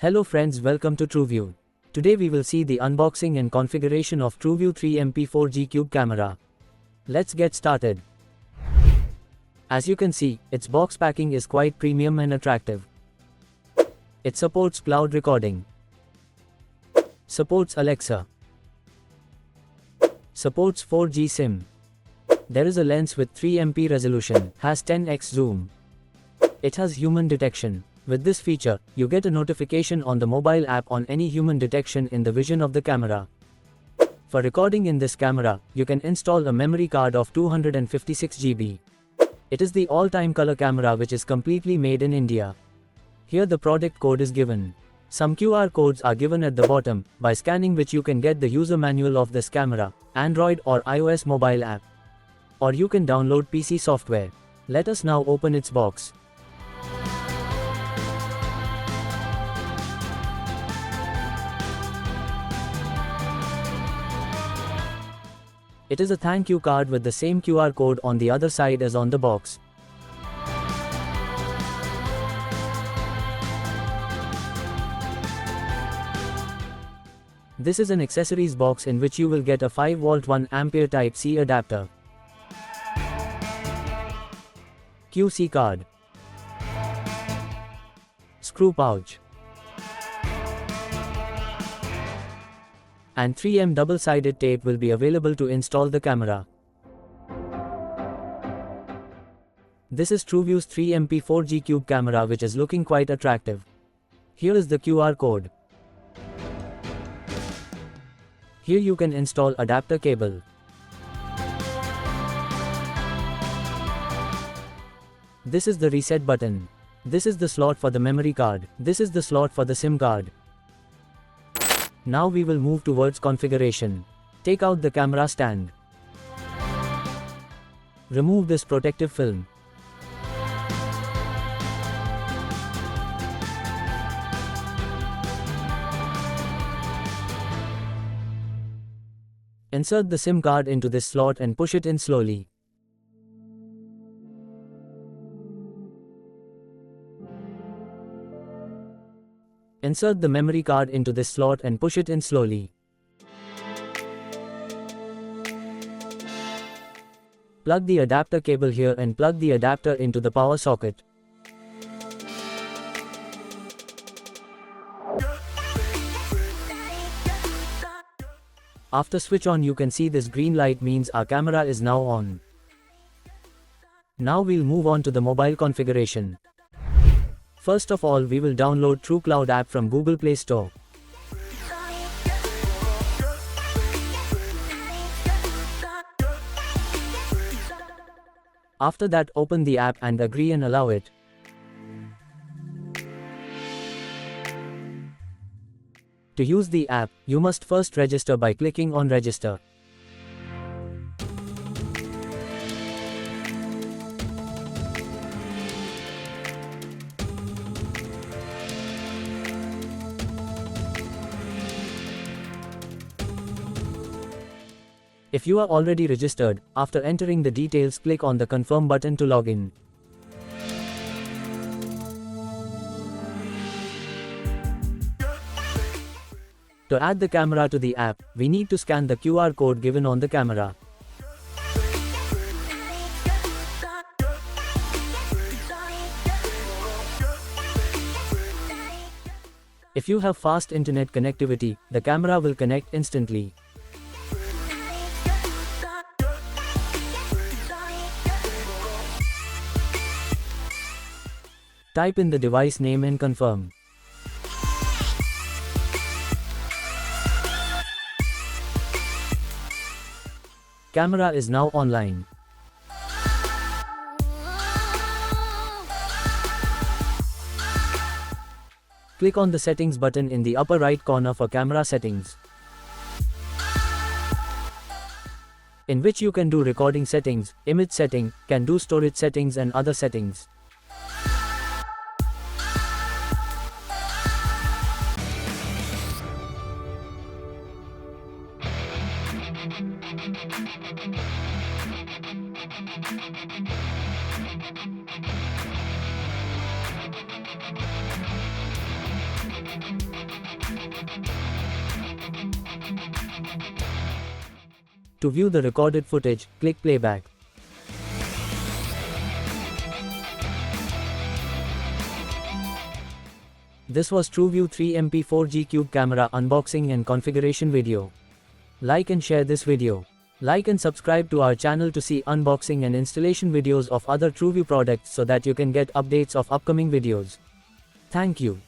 Hello friends, welcome to Trueview. Today we will see the unboxing and configuration of Trueview 3MP 4G Cube camera. Let's get started. As you can see, its box packing is quite premium and attractive. It supports cloud recording. Supports Alexa. Supports 4G SIM. There is a lens with 3MP resolution, has 10x zoom. It has human detection. With this feature, you get a notification on the mobile app on any human detection in the vision of the camera. For recording in this camera, you can install a memory card of 256 GB. It is the all-time color camera which is completely made in India. Here the product code is given. Some QR codes are given at the bottom, by scanning which you can get the user manual of this camera, Android or iOS mobile app. Or you can download PC software. Let us now open its box. It is a thank you card with the same QR code on the other side as on the box. This is an accessories box in which you will get a 5V 1A Type-C adapter. QC card. Screw pouch. And 3M double-sided tape will be available to install the camera. This is Trueview's 3MP 4G Cube camera which is looking quite attractive. Here is the QR code. Here you can install adapter cable. This is the reset button. This is the slot for the memory card. This is the slot for the SIM card. Now we will move towards configuration. Take out the camera stand. Remove this protective film. Insert the SIM card into this slot and push it in slowly. Insert the memory card into this slot and push it in slowly. Plug the adapter cable here and plug the adapter into the power socket. After switch on, you can see this green light means our camera is now on. Now we'll move on to the mobile configuration. First of all, we will download TrueCloud app from Google Play Store. After that, open the app and agree and allow it. To use the app, you must first register by clicking on Register. If you are already registered, after entering the details, click on the Confirm button to log in. To add the camera to the app, we need to scan the QR code given on the camera. If you have fast internet connectivity, the camera will connect instantly. Type in the device name and confirm. Camera is now online. Click on the settings button in the upper right corner for camera settings, in which you can do recording settings, image setting, can do storage settings and other settings. To view the recorded footage, click playback. This was Trueview 3MP 4G Cube camera unboxing and configuration video. Like and share this video. Like and subscribe to our channel to see unboxing and installation videos of other Trueview products so that you can get updates of upcoming videos. Thank you.